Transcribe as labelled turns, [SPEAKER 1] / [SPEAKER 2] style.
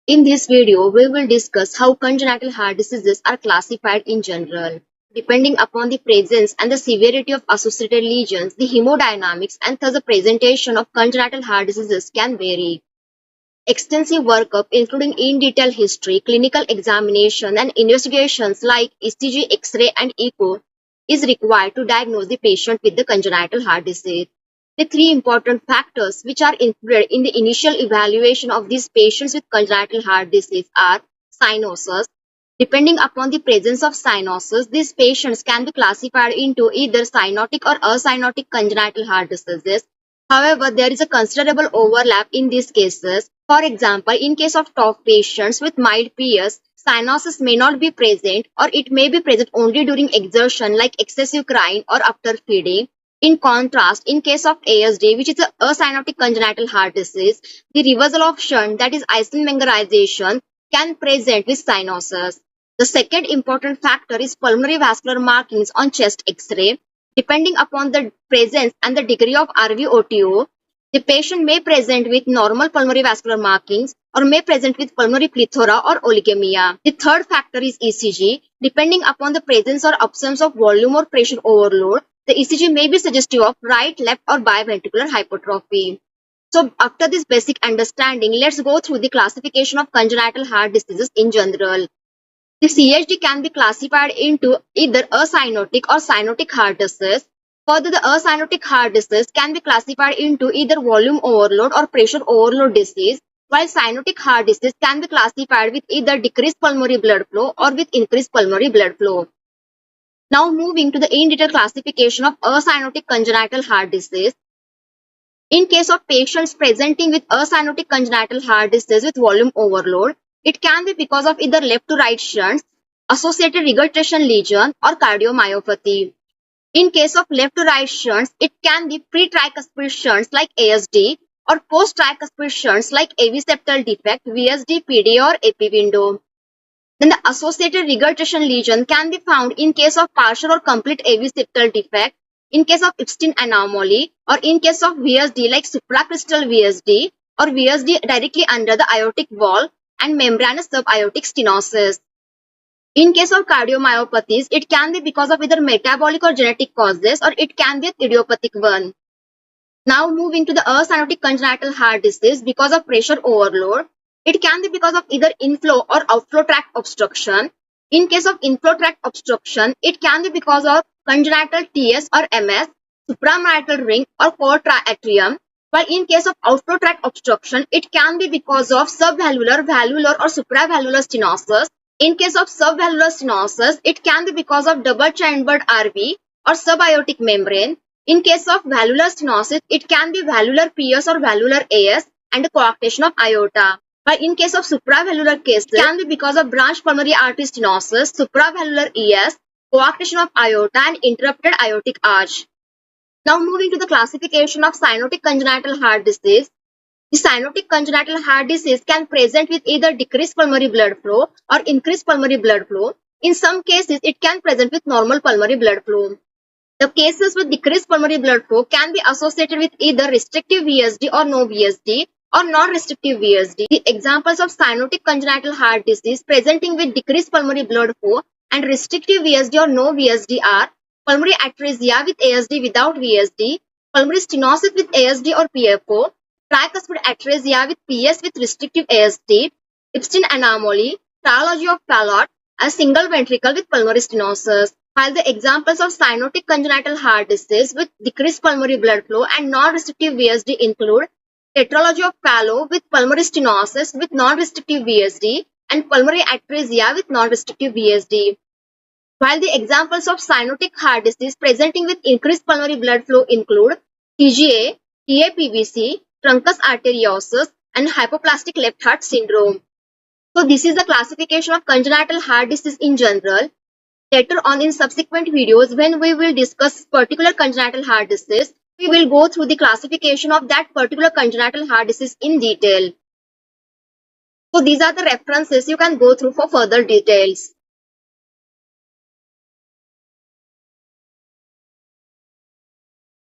[SPEAKER 1] In this video, we will discuss how congenital heart diseases are classified in general. Depending upon the presence and the severity of associated lesions, the hemodynamics and thus the presentation of congenital heart diseases can vary. Extensive workup, including in-detail history, clinical examination, and investigations like ECG, X-ray, and echo, is required to diagnose the patient with the congenital heart disease. The three important factors which are included in the initial evaluation of these patients with congenital heart disease are cyanosis. Depending upon the presence of cyanosis, these patients can be classified into either cyanotic or acyanotic congenital heart diseases. However, there is a considerable overlap in these cases. For example, in case of TOF patients with mild PS, cyanosis may not be present, or it may be present only during exertion like excessive crying or after feeding. In contrast, in case of ASD, which is a acyanotic congenital heart disease, the reversal of shunt, that is Eisenmengerization, can present with cyanosis. The second important factor is pulmonary vascular markings on chest X-ray. Depending upon the presence and the degree of RVOTO, the patient may present with normal pulmonary vascular markings or may present with pulmonary plethora or oligemia. The third factor is ECG. Depending upon the presence or absence of volume or pressure overload, the ECG may be suggestive of right, left, or biventricular hypertrophy. So after this basic understanding, let's go through the classification of congenital heart diseases in general. The CHD can be classified into either acyanotic or cyanotic heart disease. Further, the acyanotic heart disease can be classified into either volume overload or pressure overload disease, while cyanotic heart disease can be classified with either decreased pulmonary blood flow or with increased pulmonary blood flow. Now moving to the in-detail classification of acyanotic congenital heart disease. In case of patients presenting with acyanotic congenital heart disease with volume overload, it can be because of either left to right shunts, associated regurgitation lesion, or cardiomyopathy. In case of left to right shunts, it can be pre-tricuspid shunts like ASD or post-tricuspid shunts like AV septal defect, VSD, PD, or AP window. Then the associated regurgitation lesion can be found in case of partial or complete AV septal defect, in case of Epstein anomaly, or in case of VSD like supracrystal VSD or VSD directly under the aortic wall and membranous subaortic stenosis. In case of cardiomyopathies, it can be because of either metabolic or genetic causes, or it can be an idiopathic one. Now moving to the acyanotic congenital heart disease because of pressure overload. It can be because of either inflow or outflow tract obstruction. In case of inflow tract obstruction, it can be because of congenital TS or MS, supramarietal ring or core atrium. While in case of outflow tract obstruction, it can be because of subvalvular, valvular or supravalvular stenosis. In case of subvalvular stenosis, it can be because of double-chambered RV or subaortic membrane. In case of valvular stenosis, it can be valvular PS or valvular AS and a coarctation of aorta. But in case of supravalvular cases, it can be because of branch pulmonary artery stenosis, supravalvular ES, coarctation of aorta, and interrupted aortic arch. Now moving to the classification of cyanotic congenital heart disease. The cyanotic congenital heart disease can present with either decreased pulmonary blood flow or increased pulmonary blood flow. In some cases, it can present with normal pulmonary blood flow. The cases with decreased pulmonary blood flow can be associated with either restrictive VSD or no VSD or non-restrictive VSD. The examples of cyanotic congenital heart disease presenting with decreased pulmonary blood flow and restrictive VSD or no VSD are pulmonary atresia with ASD without VSD, pulmonary stenosis with ASD or PFO, tricuspid atresia with PS with restrictive ASD, Epstein anomaly, trilogy of Fallot, a single ventricle with pulmonary stenosis. While the examples of cyanotic congenital heart disease with decreased pulmonary blood flow and non-restrictive VSD include tetralogy of Fallot with pulmonary stenosis with non-restrictive VSD and pulmonary atresia with non-restrictive VSD. While the examples of cyanotic heart disease presenting with increased pulmonary blood flow include TGA, TAPVC, truncus arteriosus, and hypoplastic left heart syndrome. So this is the classification of congenital heart disease in general. Later on in subsequent videos, when we will discuss particular congenital heart disease, we will go through the classification of that particular congenital heart disease in detail. So these are the references you can go through for further details.